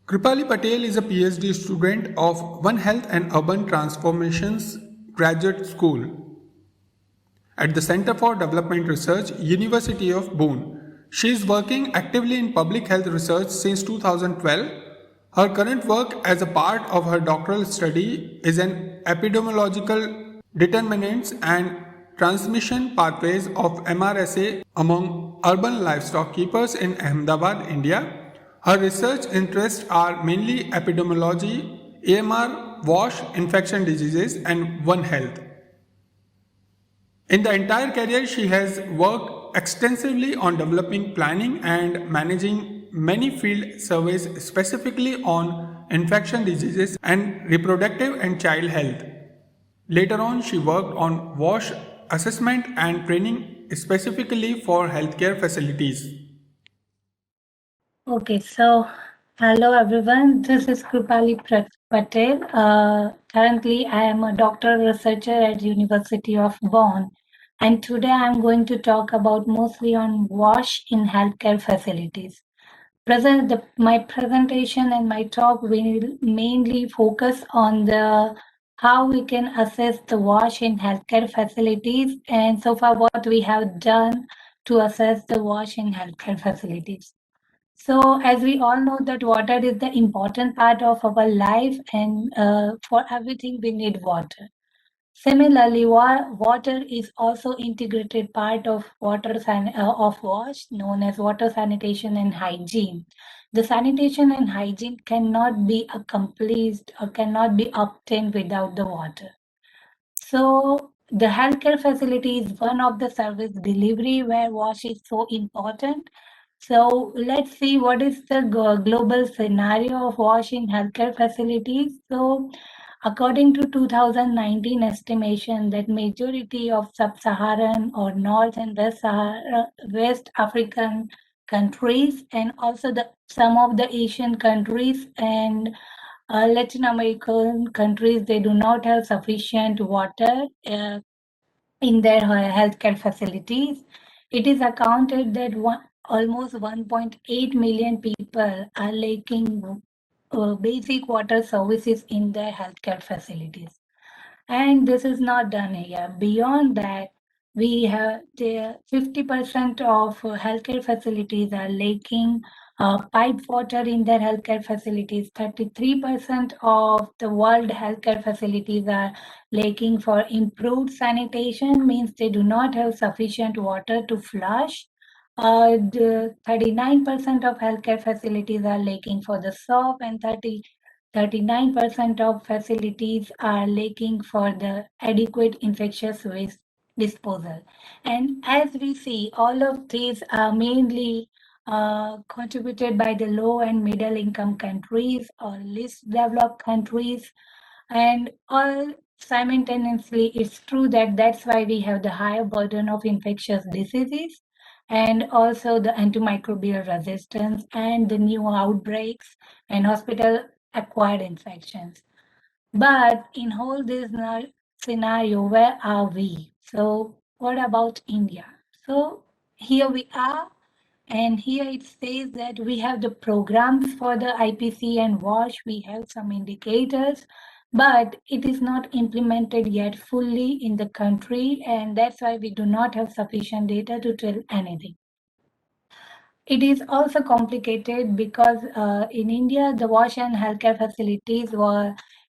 Kripali Patel is a PhD student of One Health and Urban Transformations Graduate School at the Center for Development Research, University of Boone. She is working actively in public health research since 2012. Her current work as a part of her doctoral study is in epidemiological determinants and transmission pathways of MRSA among urban livestock keepers in Ahmedabad, India. Her research interests are mainly epidemiology, AMR, WASH, infection diseases, and One Health. In the entire career, she has worked extensively on developing, planning, and managing many field surveys specifically on infection diseases and reproductive and child health. Later on, she worked on WASH assessment and training specifically for healthcare facilities. Okay, so hello everyone. This is Kripali Patel. Currently, I am a doctoral researcher at University of Bonn, and today I'm going to talk about mostly on WASH in healthcare facilities. My presentation and my talk will mainly focus on the how we can assess the WASH in healthcare facilities, and so far what we have done to assess the WASH in healthcare facilities. So, as we all know that water is the important part of our life, and for everything we need water. Similarly, water is also integrated part of of WASH, known as water sanitation and hygiene. The sanitation and hygiene cannot be accomplished or cannot be obtained without the water. So the healthcare facility is one of the service delivery where WASH is so important. So let's see what is the global scenario of WASH in healthcare facilities. So according to 2019 estimation that majority of sub-Saharan or North and West African countries and also some of the Asian countries and Latin American countries, they do not have sufficient water in their healthcare facilities. It is accounted that almost 1.8 million people are lacking basic water services in their healthcare facilities. And this is not done here. Beyond that, we have the 50% of healthcare facilities are lacking piped water in their healthcare facilities. 33% of the world healthcare facilities are lacking for improved sanitation, means they do not have sufficient water to flush. The 39% of healthcare facilities are lacking for the soap, and 39% of facilities are lacking for the adequate infectious waste disposal. And as we see, all of these are mainly contributed by the low and middle income countries or least developed countries. And all simultaneously, it's true that that's why we have the higher burden of infectious diseases and also the antimicrobial resistance and the new outbreaks and hospital acquired infections. But in whole this scenario, where are we? So what about India? So here we are, and here it says that we have the programs for the IPC and WASH. We have some indicators, but it is not implemented yet fully in the country, and that's why we do not have sufficient data to tell anything. It is also complicated because in India, the WASH and healthcare facilities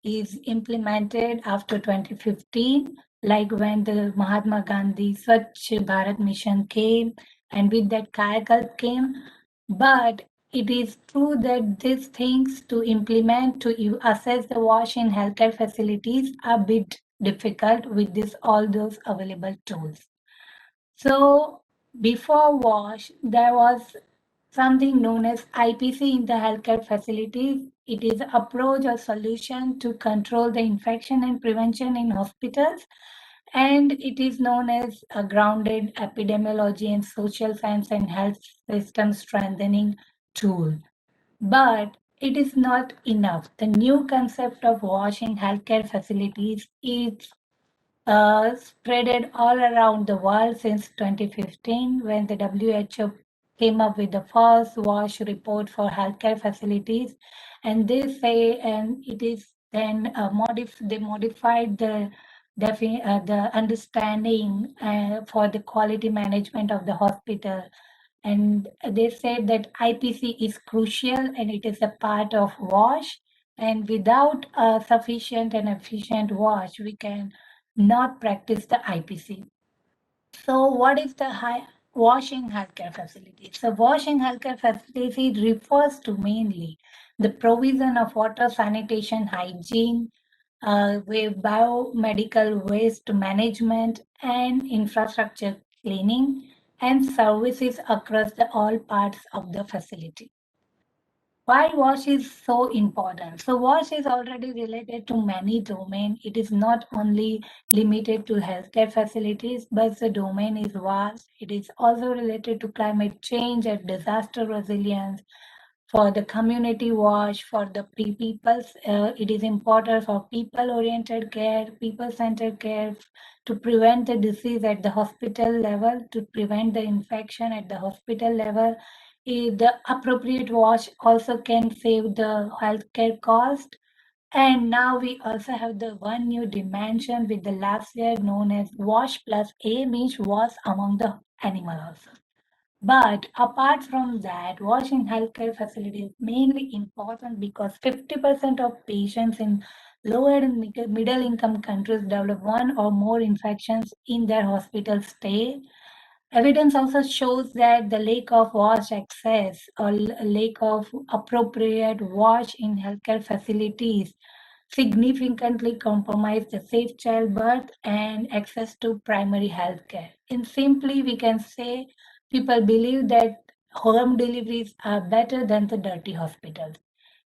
is implemented after 2015, like when the Mahatma Gandhi Swachh Bharat Mission came, and with that Kayakalp came. But it is true that these things to implement, to assess the WASH in healthcare facilities are a bit difficult with all those available tools. So before WASH, there was something known as IPC in the healthcare facilities. It is an approach or solution to control the infection and prevention in hospitals. And it is known as a grounded epidemiology and social science and health system strengthening tool. But it is not enough. The new concept of WASH in healthcare facilities is spreaded all around the world since 2015 when the WHO came up with the first WASH report for healthcare facilities, and they say, and it is then they modified the understanding for the quality management of the hospital, and they said that IPC is crucial and it is a part of WASH, and without a sufficient and efficient WASH, we can not practice the IPC. So what is the washing healthcare facilities? So washing healthcare facilities refers to mainly the provision of water, sanitation, hygiene, with biomedical waste management and infrastructure cleaning and services across all parts of the facility. Why WASH is so important? So WASH is already related to many domains. It is not only limited to healthcare facilities, but the domain is vast. It is also related to climate change and disaster resilience. For the community WASH, for the people, it is important for people-oriented care, people-centered care, to prevent the disease at the hospital level, to prevent the infection at the hospital level. The appropriate WASH also can save the healthcare cost. And now we also have the one new dimension with the last year known as WASH plus A, means WASH among the animal also. But apart from that, WASH in healthcare facilities is mainly important because 50% of patients in lower and middle income countries develop one or more infections in their hospital stay. Evidence also shows that the lack of WASH access or lack of appropriate WASH in healthcare facilities significantly compromise the safe childbirth and access to primary health care. In simply, we can say people believe that home deliveries are better than the dirty hospitals.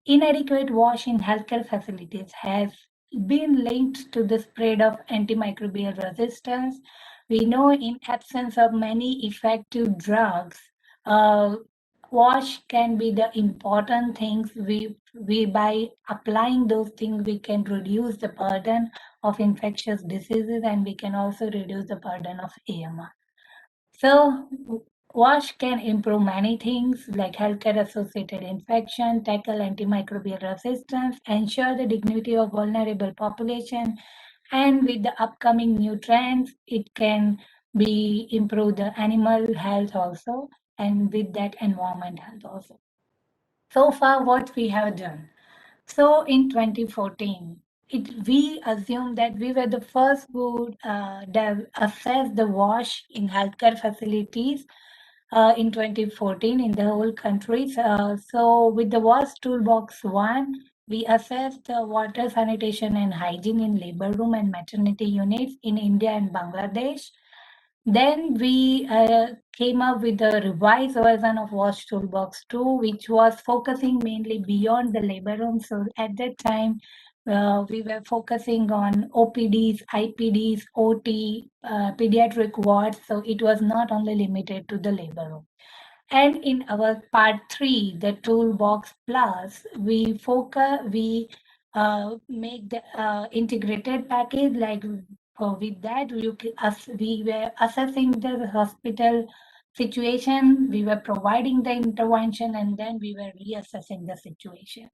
Inadequate wash in healthcare facilities has been linked to the spread of antimicrobial resistance. We know in absence of many effective drugs, wash can be the important things. We by applying those things, we can reduce the burden of infectious diseases and we can also reduce the burden of AMR. So WASH can improve many things like healthcare associated infection, tackle antimicrobial resistance, ensure the dignity of vulnerable population, and with the upcoming new trends, it can be improve the animal health also, and with that environment health also. So far, what we have done. So in 2014, we assumed that we were the first who assess the WASH in healthcare facilities in 2014 in the whole country. So with the WASH Toolbox 1, we assessed water, sanitation and hygiene in labor room and maternity units in India and Bangladesh. Then we came up with a revised version of WASH Toolbox 2, which was focusing mainly beyond the labor room. So at that time, we were focusing on OPDs, IPDs, OT, pediatric wards. So it was not only limited to the labor room. And in our part 3, the Toolbox Plus, we make the integrated package. Like with that, we were assessing the hospital situation, we were providing the intervention, and then we were reassessing the situation.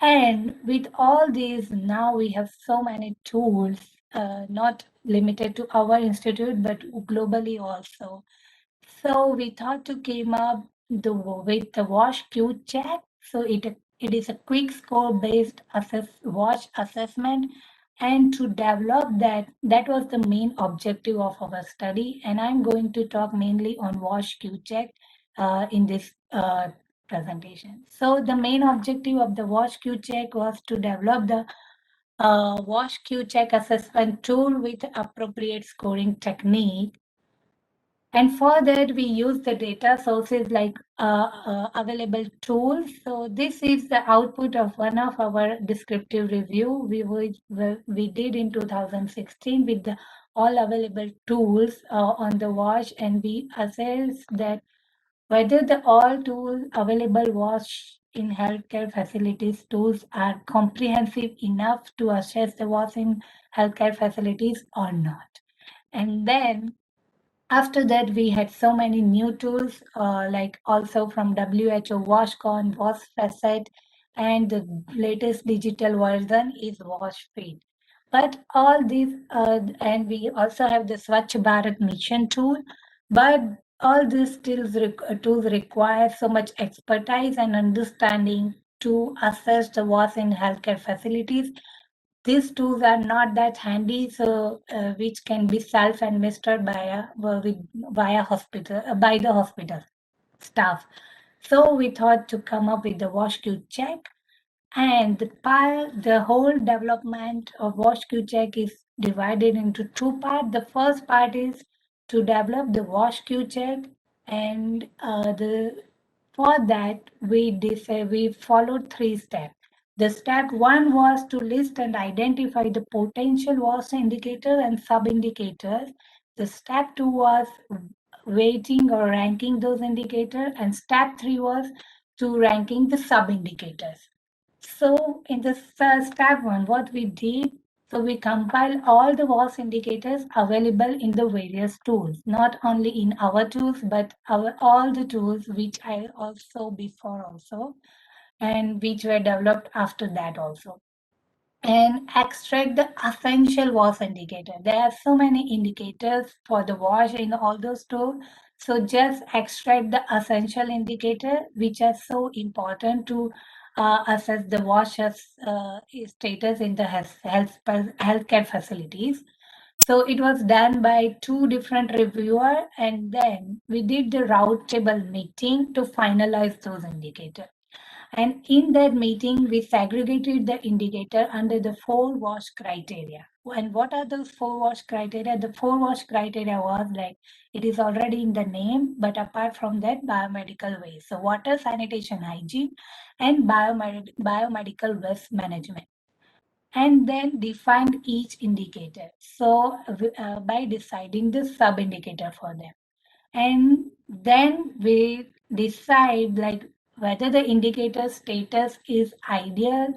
And with all these, now we have so many tools, not limited to our institute, but globally also. So we thought to came up with the WASH Q check. So it is a quick score based WASH assessment, and to develop that was the main objective of our study. And I'm going to talk mainly on WASH Q check in this presentation. So the main objective of the WASH Q check was to develop the WASH Q check assessment tool with appropriate scoring technique. And for that, we use the data sources like available tools. So this is the output of one of our descriptive review we did in 2016 with the all available tools on the WASH, and we assessed that whether the all tools available WASH in healthcare facilities tools are comprehensive enough to assess the WASH in healthcare facilities or not. And then After that, we had so many new tools, like also from WHO, WashCon, WashFacet, and the latest digital version is WashFeed. But all these, and we also have the Swachh Bharat Mission tool, but all these tools require so much expertise and understanding to assess the wash in healthcare facilities. These tools are not that handy, so which can be self-administered via hospital by the hospital staff. So we thought to come up with the WashQ check, and the whole development of WashQ check is divided into two parts. The first part is to develop the WashQ check, and for that we followed three steps. The step one was to list and identify the potential wash indicators and sub-indicators. The step two was weighting or ranking those indicators, and step three was to ranking the sub-indicators. So in the step one, what we did, so we compile all the WAS indicators available in the various tools, not only in our tools, but all the tools which I also before also, and which were developed after that also. And extract the essential wash indicator. There are so many indicators for the wash in all those tools. So just extract the essential indicator, which are so important to assess the washer's status in the healthcare facilities. So it was done by two different reviewers, and then we did the round table meeting to finalize those indicators. And in that meeting, we segregated the indicator under the four wash criteria. And what are those four wash criteria? The four wash criteria was like, it is already in the name, but apart from that, biomedical waste. So water, sanitation, hygiene, and biomedical waste management. And then defined each indicator. So by deciding the sub indicator for them. And then we decide like whether the indicator status is ideal,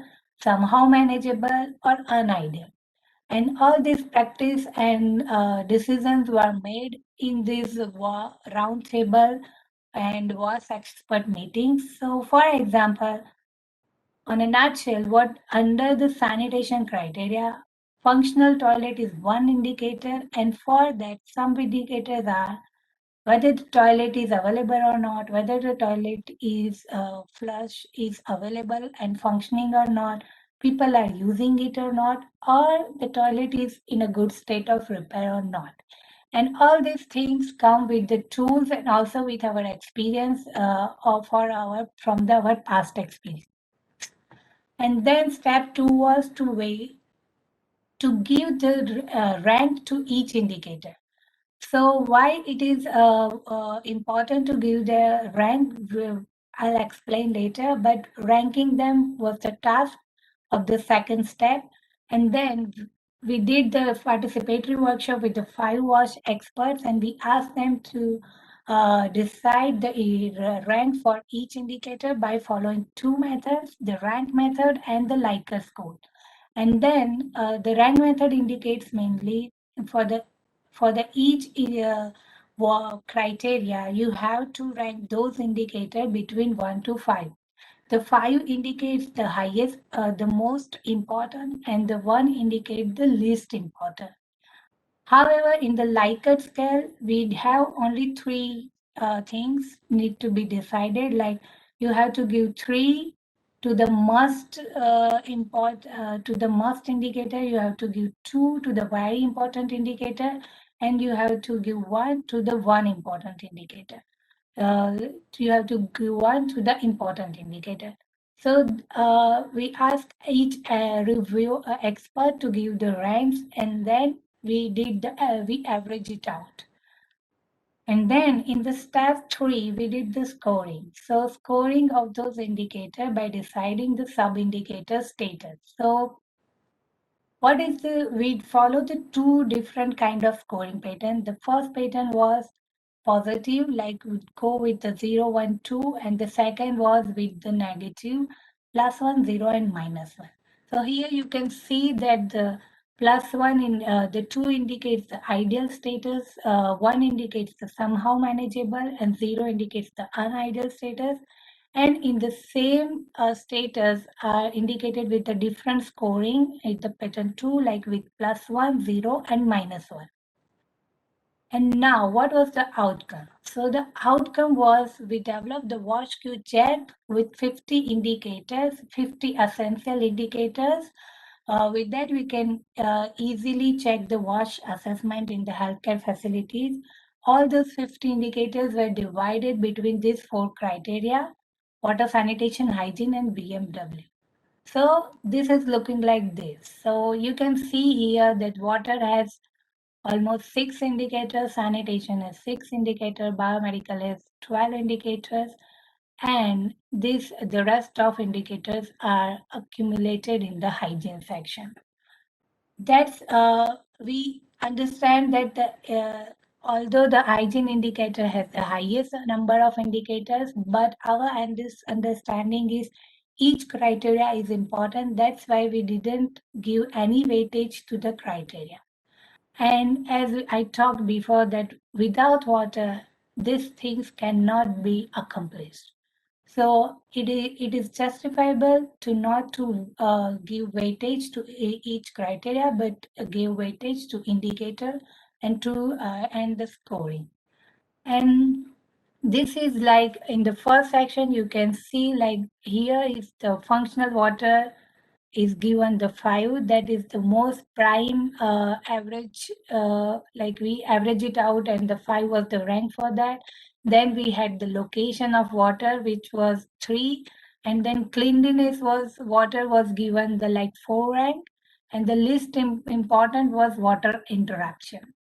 somehow manageable, or unideal. And all these practice and decisions were made in this round table and was expert meetings. So for example, on a nutshell, what under the sanitation criteria, functional toilet is one indicator, and for that some indicators are whether the toilet is available or not, whether the toilet is flush is available and functioning or not, people are using it or not, or the toilet is in a good state of repair or not. And all these things come with the tools and also with our experience from our past experience. And then step two was to give the rank to each indicator. So why it is important to give the rank, I'll explain later, but ranking them was the task of the second step. And then we did the participatory workshop with the 5 WASH experts, and we asked them to decide the rank for each indicator by following two methods, the rank method and the Likert score. And then the rank method indicates mainly for the each criteria, you have to rank those indicators between 1 to 5. The 5 indicates the highest, the most important, and the 1 indicates the least important. However, in the Likert scale, we have only 3 things need to be decided. Like you have to give 3 to the must to the must indicator. You have to give 2 to the very important indicator, and you have to give 1 to the one important indicator. You have to give 1 to the important indicator. So we ask each review expert to give the ranks, and then we average it out. And then in the step 3, we did the scoring. So scoring of those indicators by deciding the sub-indicator status. So what is we follow the 2 different kind of scoring pattern. The first pattern was positive, like would go with the 0, 1, 2, and the second was with the negative, +1, 0, and -1. So here you can see that +1 in the 2 indicates the ideal status, 1 indicates the somehow manageable, and 0 indicates the unideal status. And in the same status are indicated with a different scoring in the pattern 2, like with +1, 0, and -1. And now, what was the outcome? So the outcome was we developed the watch Q check with 50 indicators, 50 essential indicators. With that, we can easily check the wash assessment in the healthcare facilities. All those 50 indicators were divided between these 4 criteria: water, sanitation, hygiene, and BMW. So this is looking like this. So you can see here that water has almost 6 indicators, sanitation has 6 indicators, biomedical has 12 indicators, and the rest of indicators are accumulated in the hygiene section. That's we understand that although the hygiene indicator has the highest number of indicators, but our understanding is each criteria is important. That's why we didn't give any weightage to the criteria. And as I talked before, that without water, these things cannot be accomplished. So it is justifiable to not to give weightage to each criteria, but give weightage to indicator and to and the scoring. And this is like in the first section, you can see like here is the functional water is given the 5, that is the most prime average, like we average it out, and the 5 was the rank for that. Then we had the location of water, which was 3, and then cleanliness was water was given the like 4 rank, and the least important was water interaction.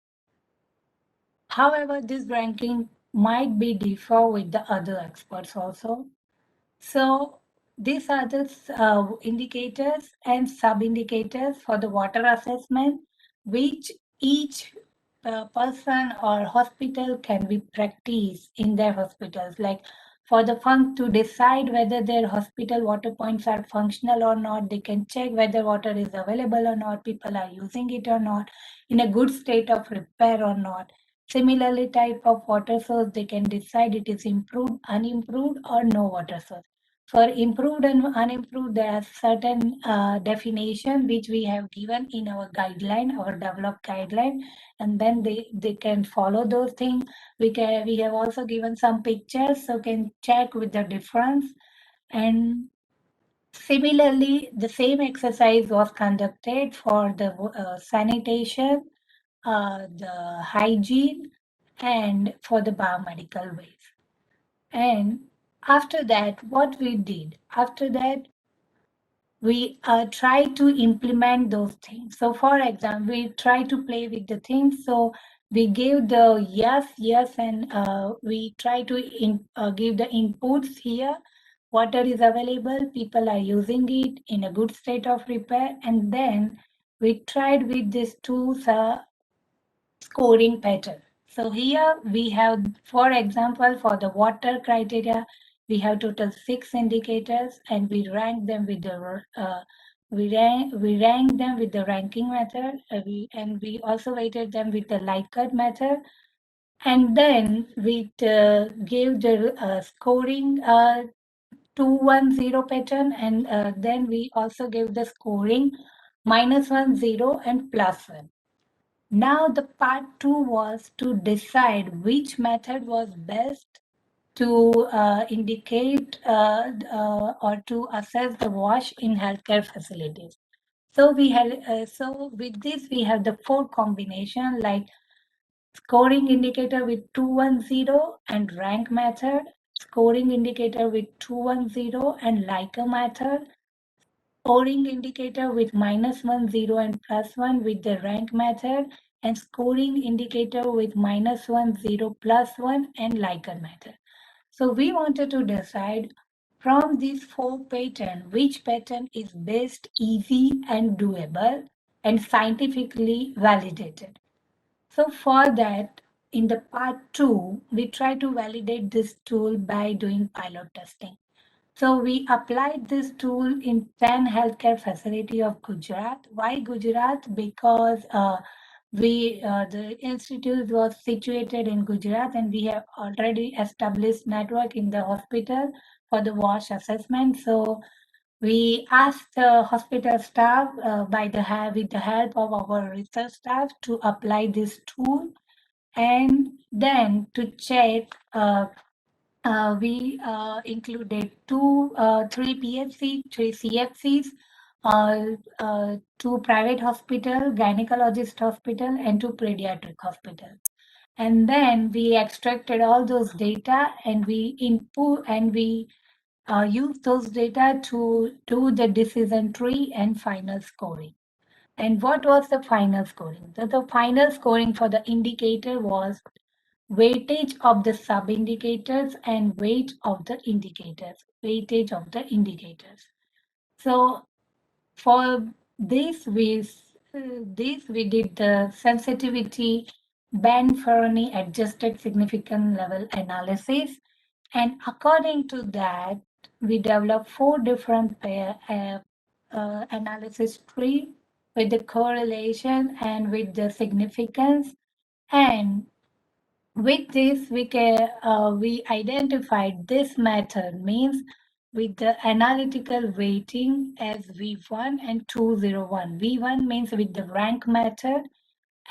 However, this ranking might be differ with the other experts also. So these are the indicators and sub-indicators for the water assessment, which each person or hospital can be practiced in their hospitals. Like for the fund to decide whether their hospital water points are functional or not, they can check whether water is available or not, people are using it or not, in a good state of repair or not. Similarly, type of water source, they can decide it is improved, unimproved, or no water source. For improved and unimproved, there are certain definition which we have given in our guideline, our developed guideline, and then they can follow those things. We have also given some pictures, so can check with the difference. And similarly, the same exercise was conducted for the sanitation, the hygiene, and for the biomedical waste. And after that, what we did, after that, we try to implement those things. So for example, we try to play with the things. So we give the yes, and we try to give the inputs here. Water is available, people are using it in a good state of repair. And then we tried with these tools scoring pattern. So here we have, for example, for the water criteria, we have total 6 indicators, and we rank them with the we rank them with the ranking method, and we also weighted them with the Likert method, and then we gave the scoring 210 pattern, and then we also gave the scoring -1, 0, and +1. Now the part 2 was to decide which method was best to indicate or to assess the wash in healthcare facilities. So we had so with this we have the 4 combination, like scoring indicator with 210 and rank method, scoring indicator with 210 and Likert method, scoring indicator with -1, 0, and +1 with the rank method, and scoring indicator with -1, 0, +1, and Likert method. So we wanted to decide from these 4 patterns, which pattern is best, easy, and doable, and scientifically validated. So for that, in the part 2, we try to validate this tool by doing pilot testing. So we applied this tool in 10 healthcare facility of Gujarat. Why Gujarat? Because the institute was situated in Gujarat, and we have already established network in the hospital for the WASH assessment. So we asked the hospital staff with the help of our research staff to apply this tool, and then to check. We included three PHC, three CFCs, two private hospital, gynecologist hospital, and two pediatric hospitals. And then we extracted all those data, and we use those data to do the decision tree and final scoring. And what was the final scoring? The final scoring for the indicator was weightage of the sub-indicators and weight of the indicators, weightage of the indicators. So for this we did the sensitivity Ben-Ferroni adjusted significance level analysis, and according to that, we developed four different analysis tree with the correlation and with the significance. And with this, we identified this method means with the analytical weighting as V1 and 201. V1 means with the rank method,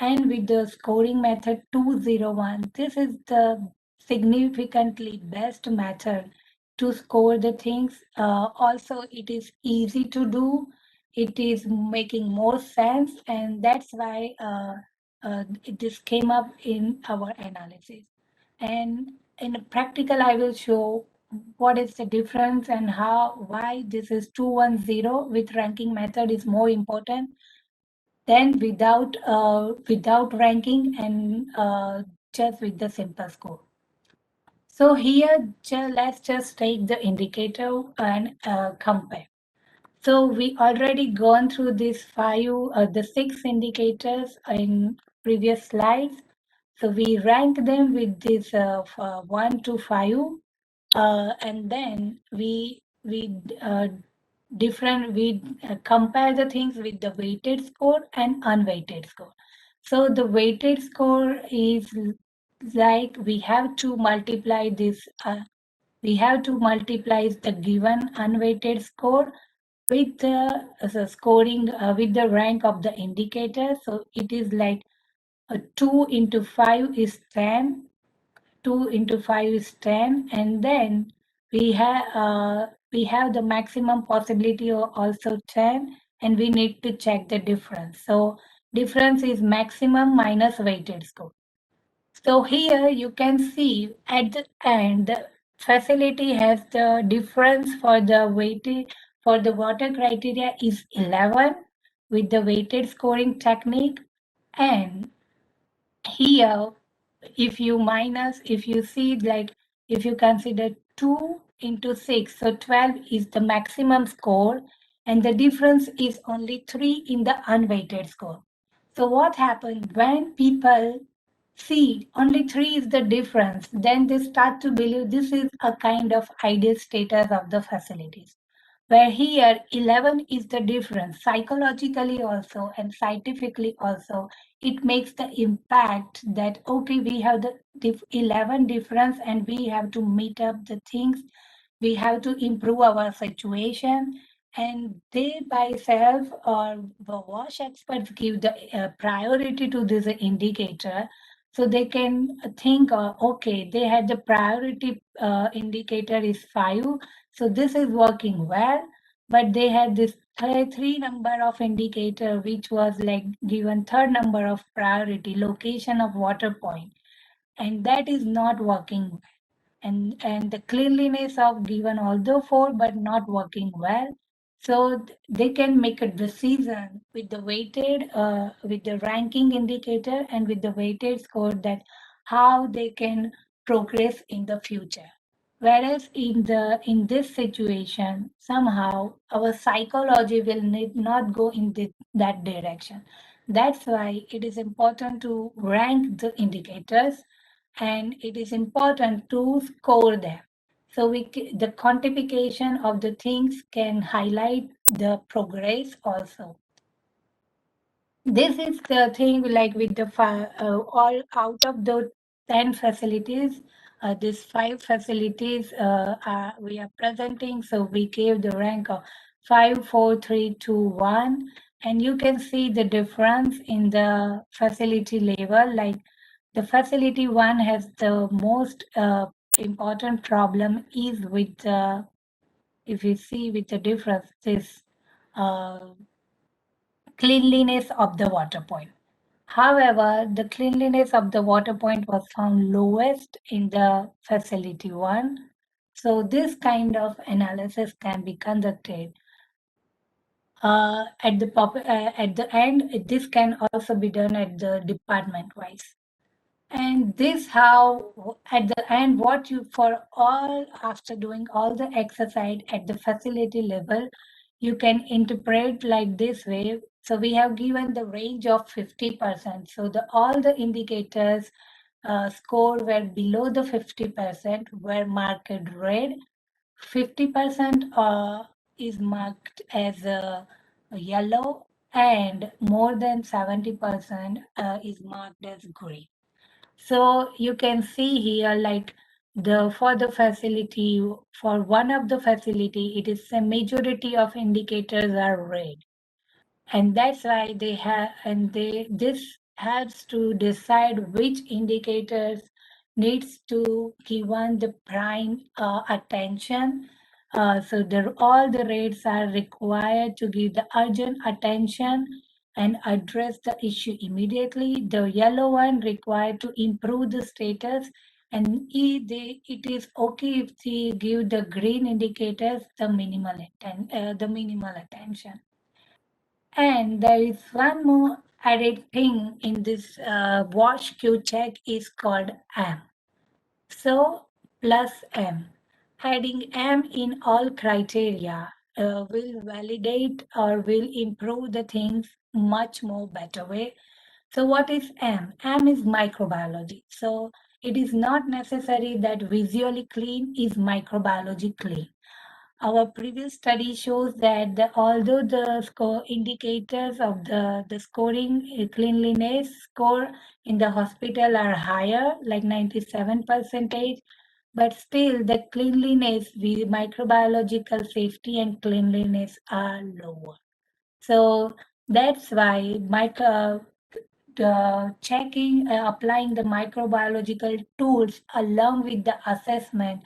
and with the scoring method 201. This is the significantly best method to score the things. Also, it is easy to do. It is making more sense, and that's why this came up in our analysis. And in practical, I will show what is the difference and why this is 210 with ranking method is more important then without ranking and just with the simple score. So here, let's just take the indicator and compare. So we already gone through the 6 indicators in previous slides. So we rank them with this 1 to 5, and then we compare the things with the weighted score and unweighted score. So the weighted score is like we have to multiply the given unweighted score with the scoring with the rank of the indicator. So it is like 2 into 5 is 10, 2 into 5 is 10, and then we have the maximum possibility of also 10, and we need to check the difference. So difference is maximum minus weighted score. So here you can see at the end the facility has the difference for the weighted for the water criteria is 11 with the weighted scoring technique, and here if you see like if you consider 2 into 6, so 12 is the maximum score, and the difference is only 3 in the unweighted score. So what happens when people see only 3 is the difference, then they start to believe this is a kind of ideal status of the facilities, where here 11 is the difference psychologically also and scientifically also. It makes the impact that okay, we have the 11 difference and we have to meet up the things, we have to improve our situation, and they by self or the wash experts give the priority to this indicator, so they can think okay, they had the priority indicator is 5, so this is working well, but they had this three number of indicator which was like given third number of priority location of water point, and that is not working well. And the cleanliness of given although 4 but not working well, so they can make a decision with the weighted with the ranking indicator and with the weighted score that how they can progress in the future. Whereas in this situation, somehow our psychology will not go in that direction. That's why it is important to rank the indicators, and it is important to score them. So the quantification of the things can highlight the progress also. This is the thing like with the all out of the 10 facilities, these 5 facilities we are presenting. So we gave the rank of 5, 4, 3, 2, 1. And you can see the difference in the facility level. Like the facility 1 has the most important problem is with the, if you see with the difference, this uh, cleanliness of the water point. However, the cleanliness of the water point was found lowest in the facility 1. So this kind of analysis can be conducted. At the end, this can also be done at the department wise. And this how at the end what you for all after doing all the exercise at the facility level, you can interpret like this way. So we have given the range of 50%. So the all the indicators score were below the 50% were marked red. 50% is marked as yellow, and more than 70% is marked as green. So you can see here, like the for the facility, for one of the facility, it is a majority of indicators are red, and that's why they have, and they this helps to decide which indicators needs to given the prime attention. So all the rates are required to give the urgent attention and address the issue immediately. The yellow one required to improve the status, and it is okay if they give the green indicators the minimal attention. And there is one more added thing in this watch Q check is called M. So plus M. Adding M in all criteria will validate or will improve the things much more better way. So what is M? M is microbiology. So it is not necessary that visually clean is microbiology clean. Our previous study shows that although the score indicators of the scoring cleanliness score in the hospital are higher, like 97 percentage, but still the cleanliness, the microbiological safety and cleanliness are lower. So that's why applying the microbiological tools along with the assessment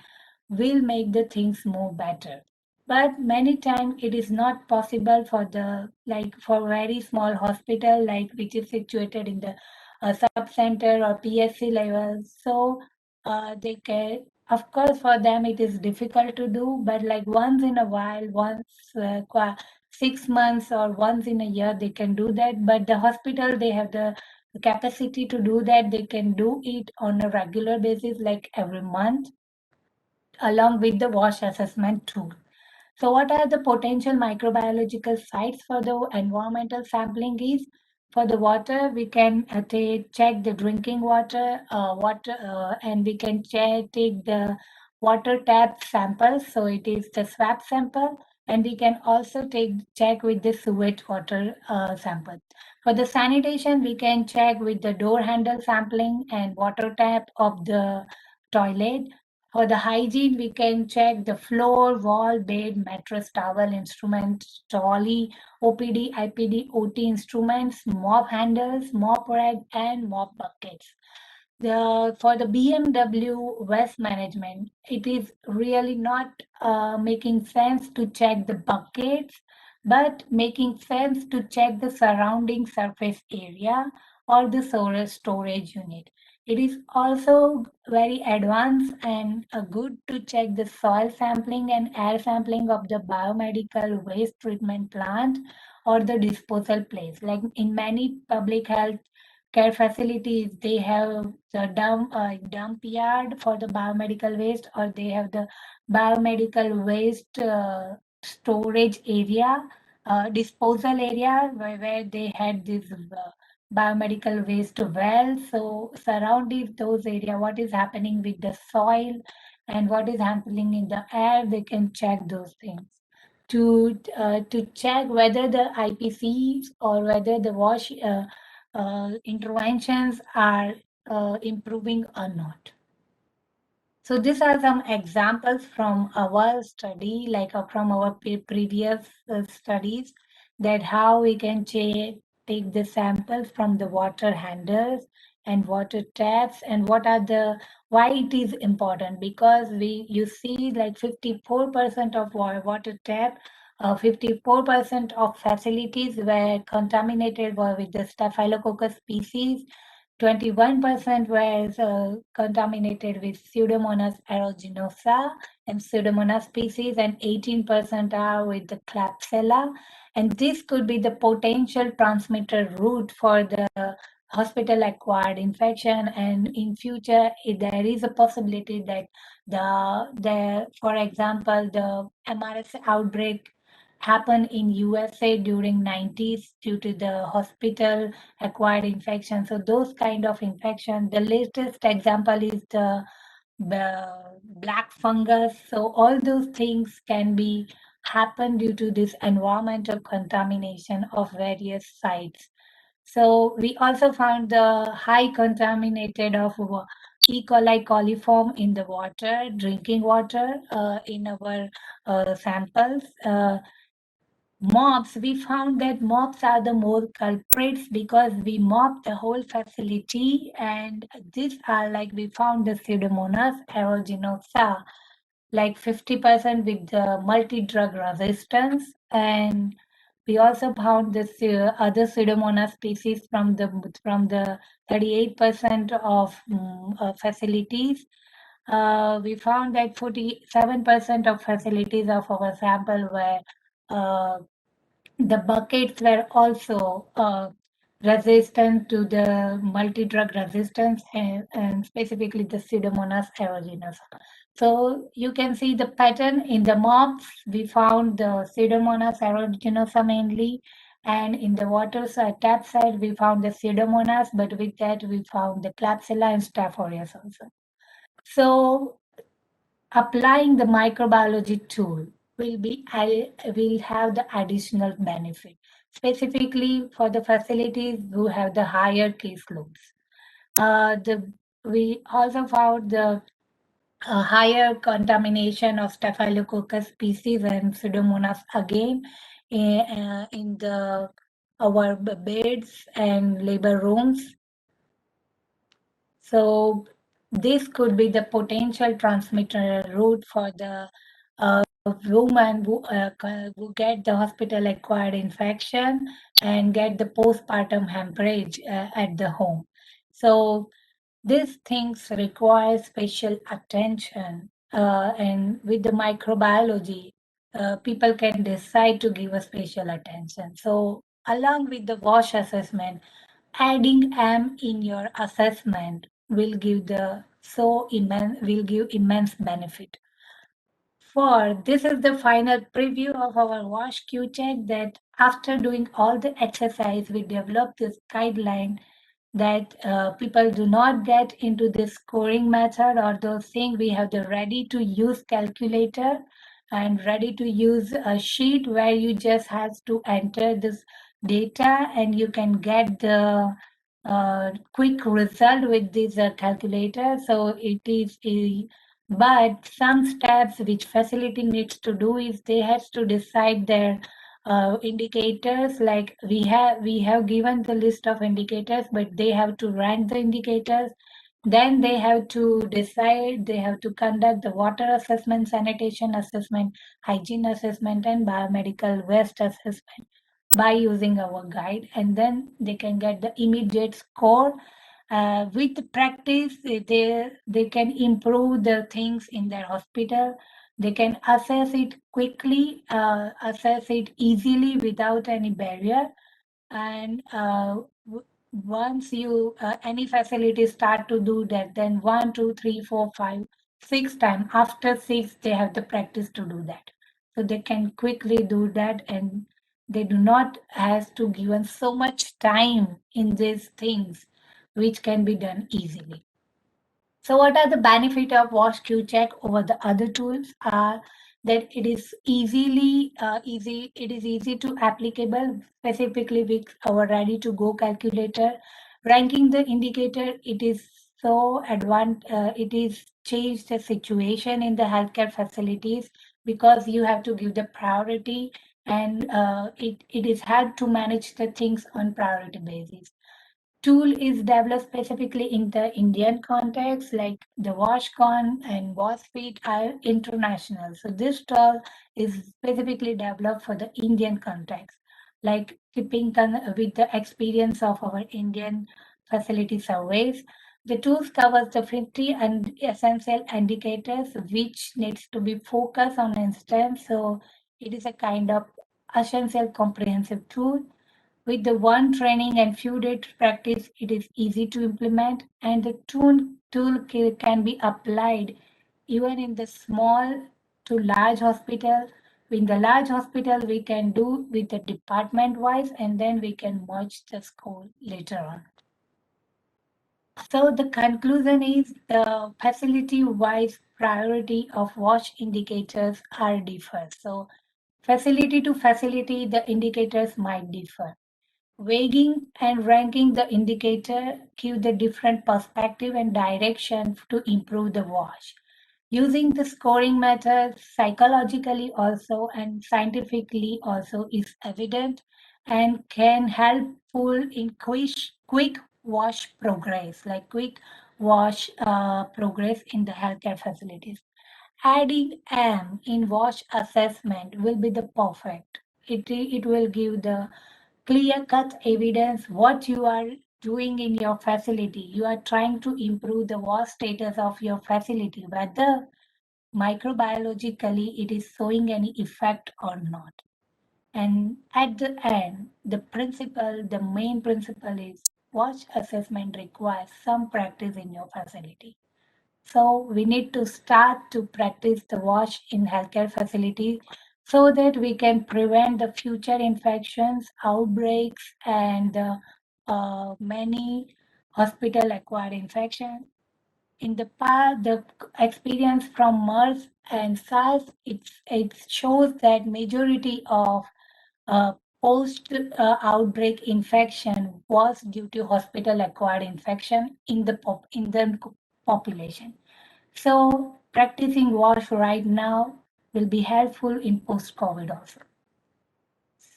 will make the things more better. But many times it is not possible for the like for very small hospital like which is situated in the sub center or PSC level. So they can, of course, for them it is difficult to do, but like once in a while, once 6 months or once in a year they can do that. But the hospital, they have the capacity to do that. They can do it on a regular basis, like every month, along with the wash assessment tool. So what are the potential microbiological sites for the environmental sampling is? For the water, we can check the drinking water, and we can take the water tap samples. So it is the swab sample, and we can also check with the sewage water sample. For the sanitation, we can check with the door handle sampling and water tap of the toilet. For the hygiene, we can check the floor, wall, bed, mattress, towel, instrument, trolley, OPD, IPD, OT instruments, mop handles, mop rag, and mop buckets. For the BMW waste management, it is really not making sense to check the buckets, but making sense to check the surrounding surface area or the storage unit. It is also very advanced and good to check the soil sampling and air sampling of the biomedical waste treatment plant or the disposal place. Like in many public health care facilities, they have the dump yard for the biomedical waste, or they have the biomedical waste storage area, disposal area where they had this biomedical waste well. So surrounding those area, what is happening with the soil and what is happening in the air. They can check those things to check whether the IPCs or whether the wash interventions are improving or not. So these are some examples from our study, like from our previous studies, that how we can take the samples from the water handles and water taps, and what are the why it is important, because you see like 54% of water tap, 54% of facilities were contaminated with the Staphylococcus species. 21% was contaminated with Pseudomonas aeruginosa and Pseudomonas species, and 18% are with the Klebsiella. And this could be the potential transmitter route for the hospital-acquired infection. And in future, there is a possibility that for example, the MRSA outbreak happened in USA during 90s due to the hospital acquired infection. So those kind of infection, the latest example is the black fungus. So all those things can be happen due to this environmental contamination of various sites. So we also found the high contaminated of E. coli coliform in the water, drinking water, in our samples. Mops, we found that mops are the more culprits because we mop the whole facility, and these are like we found the Pseudomonas aeruginosa, like 50% with the multi-drug resistance. And we also found this other Pseudomonas species from the 38% of facilities. We found that 47% of facilities of our sample were the buckets were also resistant to the multi-drug resistance, and specifically the Pseudomonas aeruginosa. So you can see the pattern in the mops. We found the Pseudomonas aeruginosa mainly, and in the water side, tap side, we found the Pseudomonas, but with that we found the Klebsiella and Staph aureus also. So applying the microbiology tool will have the additional benefit, specifically for the facilities who have the higher caseloads. We also found the higher contamination of Staphylococcus species and Pseudomonas again in our beds and labor rooms. So this could be the potential transmitter route for the woman who get the hospital-acquired infection and get the postpartum hemorrhage at the home. So these things require special attention, and with the microbiology, people can decide to give a special attention. So along with the WASH assessment, adding M in your assessment will give immense benefit. For this is the final preview of our WASH Q check, that after doing all the exercise, we developed this guideline that people do not get into this scoring method or those things. We have the ready to use calculator and ready to use a sheet where you just have to enter this data and you can get the quick result with this calculator. So it is but some steps which facility needs to do is they have to decide their indicators. Like we have given the list of indicators, but they have to rank the indicators. Then they have to decide, they have to conduct the water assessment, sanitation assessment, hygiene assessment, and biomedical waste assessment by using our guide, and then they can get the immediate score. With practice, they can improve the things in their hospital. They can assess it quickly, assess it easily without any barrier. And once you any facility start to do that, then 1, 2, 3, 4, 5, 6 times. After 6, they have the practice to do that. So they can quickly do that, and they do not have to given so much time in these things, which can be done easily. So what are the benefit of Wash Check over the other tools? Are that it is easy to applicable, specifically with our ready to go calculator. Ranking the indicator, it is it is changed the situation in the healthcare facilities because you have to give the priority, and it is hard to manage the things on priority basis. Tool is developed specifically in the Indian context, like the WashCon and WashFit are international. So this tool is specifically developed for the Indian context, like keeping with the experience of our Indian facility surveys. The tools covers the 50 and essential indicators which needs to be focused on instance. So it is a kind of essential comprehensive tool with the one training and few days practice, it is easy to implement, and the tool can be applied even in the small to large hospital. In the large hospital, we can do with the department wise, and then we can merge the school later on. So the conclusion is the facility wise priority of watch indicators are differ. So facility to facility, the indicators might differ. Weighing and ranking the indicator give the different perspective and direction to improve the wash. Using the scoring method psychologically also and scientifically also is evident and can helpful in quick wash progress, like quick wash progress in the healthcare facilities. Adding M in wash assessment will be the perfect. It will give the clear-cut evidence what you are doing in your facility. You are trying to improve the wash status of your facility, whether microbiologically it is showing any effect or not. And at the end, the main principle is wash assessment requires some practice in your facility. So we need to start to practice the wash in healthcare facilities so that we can prevent the future infections, outbreaks, and many hospital-acquired infections. In the past, the experience from MERS and SARS, it shows that majority of post outbreak infection was due to hospital acquired infection in the population. So practicing wash right now will be helpful in post-COVID also.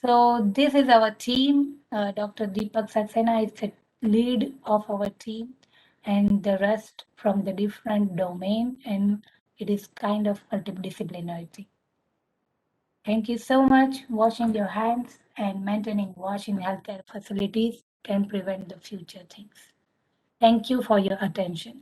So this is our team. Dr. Deepak Saxena is the lead of our team, and the rest from the different domain, and it is kind of multidisciplinary team. Thank you so much. Washing your hands and maintaining wash in healthcare facilities can prevent the future things. Thank you for your attention.